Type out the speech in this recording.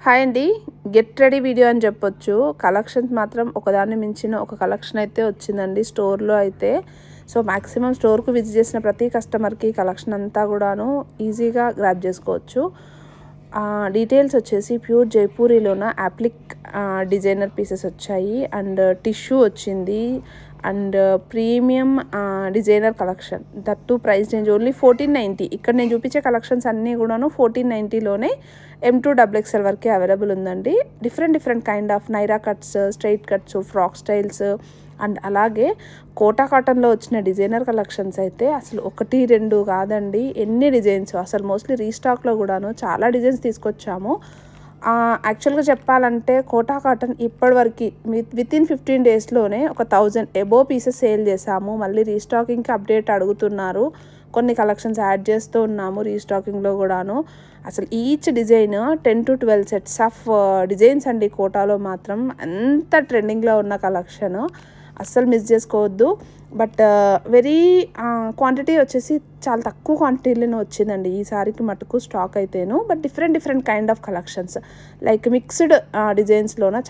Hi అండి. Get ready video అని చెప్పొచ్చు. కలెక్షన్స్ మాత్రం ఒకదాన్ని మించిన ఒక కలెక్షన్ అయితే వచ్చిందండి స్టోర్లో అయితే. సో మ్యాక్సిమం స్టోర్కు విజిట్ చేసిన ప్రతి కస్టమర్కి కలెక్షన్ అంతా కూడాను ఈజీగా గ్రాబ్ చేసుకోవచ్చు. డీటెయిల్స్ వచ్చేసి ప్యూర్ జైపూరిలోన యాప్లిక్ డిజైనర్ పీసెస్ వచ్చాయి అండ్ టిష్యూ వచ్చింది and premium designer collection. That to price range only 1490. ఇక్కడ నేను చూపించే కలెక్షన్స్ అన్నీ కూడాను 1490లోనే M2XXL వరకే అవైలబుల్ ఉందండి. Different kind of Naira cuts, straight cuts, frock styles and అలాగే కోటా కాటన్లో వచ్చిన డిజైనర్ కలెక్షన్స్ అయితే అసలు 1, 2 కాదండి, ఎన్ని డిజైన్స్. అసలు మోస్ట్లీ రీస్టాక్లో కూడాను చాలా డిజైన్స్ తీసుకొచ్చాము. యాక్చువల్గా చెప్పాలంటే కోటా కాటన్ ఇప్పటివరకు వితిన్ 15 డేస్లోనే ఒక 1000 అబోవ్ పీసెస్ సేల్ చేసాము. మళ్ళీ రీస్టాకింగ్కి అప్డేట్ అడుగుతున్నారు, కొన్ని కలెక్షన్స్ యాడ్ చేస్తూ ఉన్నాము రీస్టాకింగ్లో కూడాను. అసలు each design 10 to 12 sets of designs అండి. కోటాలో మాత్రం అంత ట్రెండింగ్లో ఉన్న కలెక్షన్ అస్సలు మిస్ చేసుకోవద్దు. బట్ వెరీ క్వాంటిటీ వచ్చేసి చాలా తక్కువ క్వాంటిటీలోనే వచ్చిందండి ఈసారికి మటుకు స్టాక్ అయితేను. But different kind of collections like mixed డిజైన్స్లోన